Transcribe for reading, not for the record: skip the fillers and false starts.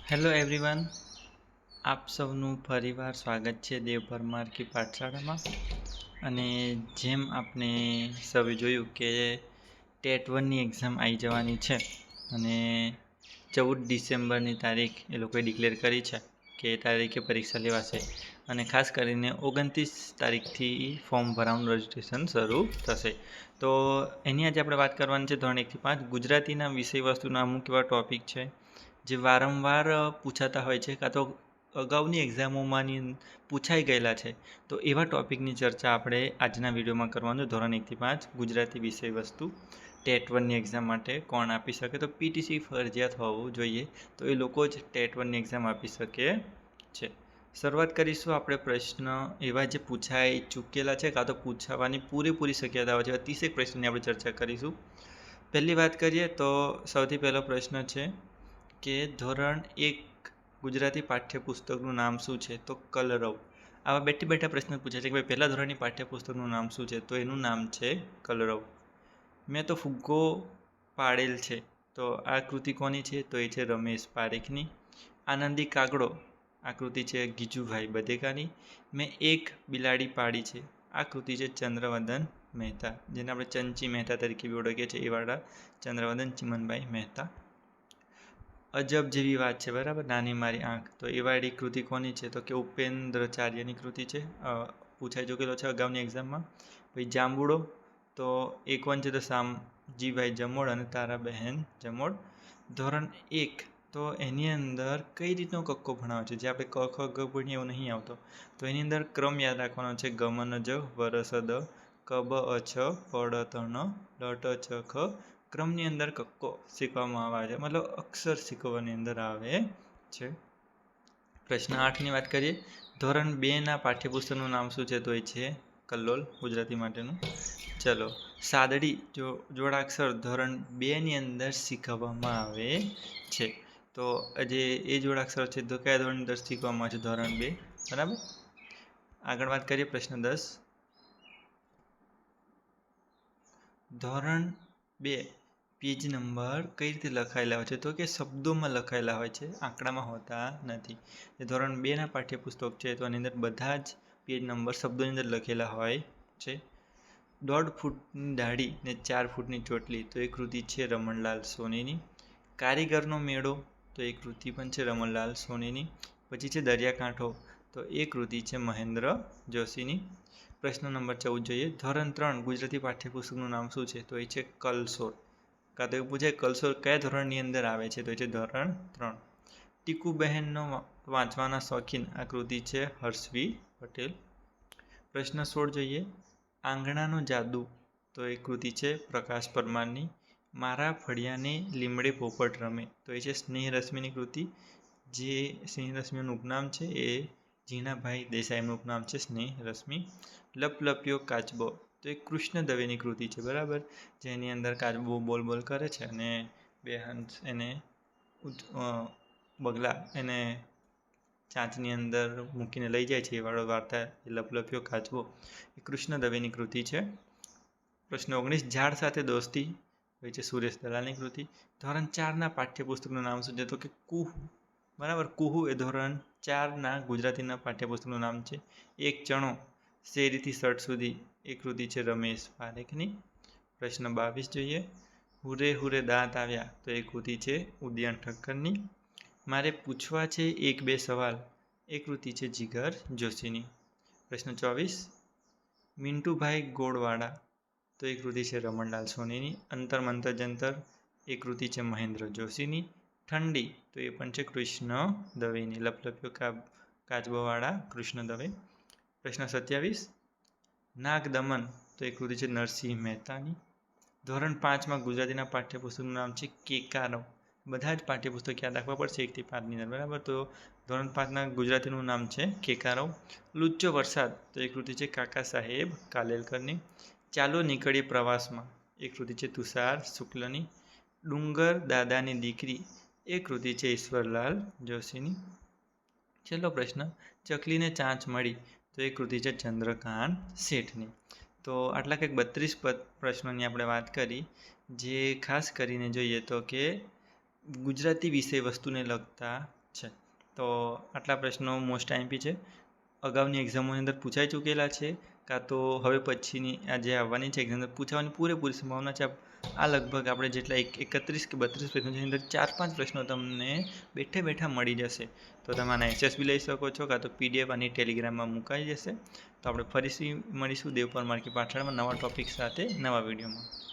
Hello everyone, આપ સૌનું ફરીવાર સ્વાગત છે દેવ પરમાર કી પાઠશાળામાં. અને જેમ આપણે સૌએ જોયું કે ટેટ 1ની એક્ઝામ આવી જવાની છે અને 14 ડિસેમ્બરની તારીખ એ લોકોએ ડિક્લેર કરી છે કે એ તારીખે પરીક્ષા લેવાશે. અને ખાસ કરીને 29 તારીખથી ફોર્મ ભરવાનું રજિસ્ટ્રેશન શરૂ થશે. તો એની આજે આપણે વાત કરવાની છે ધોરણ 1 થી 5 ગુજરાતીના વિષય વસ્તુના અમુક એવા ટૉપિક છે જે વારંવાર પૂછાતા હોય છે, કાં તો અગાઉની એક્ઝામોમાંની પૂછાઈ ગયેલા છે. તો એવા ટૉપિકની ચર્ચા આપણે આજના વિડીયોમાં કરવાનું. ધોરણ 1 થી 5 ગુજરાતી વિષય વસ્તુ ટેટ 1ની એક્ઝામ માટે કોણ આપી શકે? તો પીટીસી ફરજિયાત હોવું જોઈએ, તો એ લોકો જ ટેટ 1ની એક્ઝામ આપી શકે છે. શરૂઆત કરીશું આપણે પ્રશ્ન એવા જે પૂછાઈ ચૂકેલા છે કાં તો પૂછાવાની પૂરેપૂરી શક્યતાઓ છે 30 પ્રશ્નની આપણે ચર્ચા કરીશું. પહેલી વાત કરીએ તો સૌથી પહેલો પ્રશ્ન છે કે ધોરણ 1 ગુજરાતી પાઠ્યપુસ્તકનું નામ શું છે? તો કલરવ. આવા બેઠા પ્રશ્ન પૂછે છે કે ભાઈ પહેલા ધોરણની પાઠ્યપુસ્તકનું નામ શું છે? તો એનું નામ છે કલરવ. મેં તો ફુગ્ગો પાડેલ છે, તો આ કૃતિ કોની છે? તો એ છે રમેશ પારેખની. આનંદી કાગડો, આ કૃતિ છે ગીજુભાઈ બધેકાની. મેં એક બિલાડી પાડી છે, આ કૃતિ છે ચંદ્રવદન મહેતા, જેને આપણે ચંચી મહેતા તરીકે બી ઓળખીએ છીએ, એવાળા ચંદ્રવદન ચિમનભાઈ મહેતા. અજબ જેવી વાત છે, બરાબર, નાની મારી આંખ, તો એ વાળી કૃતિ કોની છે? તો કે ઉપેન્દ્રચાર્યની કૃતિ છે. પૂછાઈ ચૂકેલો છે અગાઉની એક્ઝામમાં. પછી જાંબુડો, તો એક વન છે તો શામજીભાઈ જમોડ અને તારાબહેન જમોડ. ધોરણ 1, તો એની અંદર કઈ રીતનો કક્કો ભણાવે છે? જે આપણે ક ખ ગ ભણીએ એવું નહીં આવતો, તો એની અંદર ક્રમ યાદ રાખવાનો છે. ગમન જ વરસ દ ક બ અ છ પ ડ ત ન ડ ટ ચ ખ. ક્રમની અંદર કક્કો શીખવામાં આવે છે, મતલબ અક્ષર શીખવવાની અંદર આવે છે. પ્રશ્ન 8ની વાત કરીએ. ધોરણ 2ના પાઠ્યપુસ્તકનું નામ શું છે? તો એ છે કલ્લોલ, ગુજરાતી માટેનું. ચલો, સાદડી જોડાક્ષર ધોરણ 2ની અંદર શીખવવામાં આવે છે. તો જે એ જોડાક્ષર છે તો કયા ધોરણની અંદર શીખવામાં આવે છે? ધોરણ 2, બરાબર. આગળ વાત કરીએ. પ્રશ્ન 10. ધોરણ 2 પેજ નંબર કઈ રીતે લખાયેલા હોય છે? તો કે શબ્દોમાં લખાયેલા હોય છે, આંકડામાં હોતા નથી. એ ધોરણ 2ના પાઠ્યપુસ્તક છે તો એની અંદર બધા જ પેજ નંબર શબ્દોની અંદર લખેલા હોય છે. 1.5 ફૂટની દાઢી ને 4 ફૂટની ચોટલી, તો એ કૃતિ છે રમણલાલ સોનીની. કારીગરનો મેળો, તો એ કૃતિ પણ છે રમણલાલ સોનીની. પછી છે દરિયાકાંઠો, તો એ કૃતિ છે મહેન્દ્ર જોશીની. પ્રશ્ન નંબર 14 જોઈએ. ધોરણ 3 ગુજરાતી પાઠ્યપુસ્તકનું નામ શું છે? તો એ છે કલસોર. કાં તો એવું પૂછે કલસોર કયા ધોરણની અંદર આવે છે? તો એ છે ધોરણ 3. ટીકુબહેનનો વાંચવાના શોખીન, આ કૃતિ છે હર્ષવી પટેલ. પ્રશ્ન 16 જોઈએ. આંગણાનો જાદુ, તો એ કૃતિ છે પ્રકાશ પરમારની. મારા ફળિયાને લીમડે પોપટ રમે, તો એ છે સ્નેહરશ્મિની કૃતિ. જે સ્નેહરશ્મિનું ઉપનામ છે એ ઝીણાભાઈ દેસાઈનું ઉપનામ છે સ્નેહરશ્મિ. લપલપ્યો કાચબો, તો એ કૃષ્ણ દવેની કૃતિ છે, બરાબર. જેની અંદર કાચબો બોલ બોલ કરે છે અને બે હંસ એને બગલા એને ચાંચની અંદર મૂકીને લઈ જાય છે, એ વાળો વાર્તા એ લપલપ્યો કાચબો એ કૃષ્ણ દવેની કૃતિ છે. પ્રશ્ન 19. ઝાડ સાથે દોસ્તી, એ છે સુરેશ દલાલની કૃતિ. ધોરણ 4ના પાઠ્યપુસ્તકનું નામ શું છે? તો કે કુહુ, બરાબર. કુહુ એ ધોરણ 4ના ગુજરાતીના પાઠ્યપુસ્તકનું નામ છે. એક ચણો શેરીથી સટ સુધી, એ કૃતિ છે રમેશ પારેખની. પ્રશ્ન 22 જોઈએ. હુરે હુરે દાંત આવ્યા, તો એ કૃતિ છે ઉદયન ઠક્કરની. મારે પૂછવા છે 1-2 સવાલ, એ કૃતિ છે જીગર જોશીની. પ્રશ્ન 24. મિન્ટુભાઈ ગોળવાડા, તો એ કૃતિ છે રમણલાલ સોનીની. અંતર મંતર જંતર, એ કૃતિ છે મહેન્દ્ર જોશીની. ઠંડી, તો એ પણ છે કૃષ્ણ દવેની. લપલપ્યો કાચબોવાળા કૃષ્ણ દવે. પ્રશ્ન 27. નાગદમન, તો એ કૃતિ છે નરસિંહ મહેતાની. ધોરણ 5માં ગુજરાતીના પાઠ્યપુસ્તકનું નામ છે કેકારવ. બધા જ પાઠ્યપુસ્તક યાદ રાખવા પડશે 1 થી 5ની અંદર, બરાબર. તો ધોરણ 5ના ગુજરાતીનું નામ છે કેકારવ. લુચ્ચો વરસાદ, તો એ કૃતિ છે કાકા સાહેબ કાલેલકરની. ચાલો નીકળીએ પ્રવાસમાં, એ કૃતિ છે તુષાર શુક્લની. ડુંગર દાદાની દીકરી, એ કૃતિ છે ઈશ્વરલાલ જોશીની. છેલ્લો પ્રશ્ન. ચકલીને ચાંચ મળી, તો એ કૃતિ છે ચંદ્રકાંત શેઠની. તો આટલા કંઈક 32 પ્રશ્નોની આપણે વાત કરી, જે ખાસ કરીને જોઈએ તો કે ગુજરાતી વિષય વસ્તુને લગતા છે. તો આટલા પ્રશ્નો મોસ્ટ આઈએમપી છે. અગાઉની એક્ઝામોની અંદર પૂછાઈ ચૂકેલા છે, કાં તો હવે પછીની આ જે આવવાની છે એક્ઝામ પૂછાવાની પૂરેપૂરી સંભાવના છે. આ લગભગ આપણે જેટલા 31 કે 32 પ્રશ્નો છે એની અંદર 4-5 પ્રશ્નો તમને બેઠે બેઠા મળી જશે. તો તમે આના એસએસબી લઈ શકો છો, કાં તો પીડીએફ આની ટેલિગ્રામમાં મુકાઈ જશે. તો આપણે ફરીથી મળીશું દેવપરમાર કી પાઠશાળામાં નવા ટોપિક સાથે નવા વિડીયોમાં.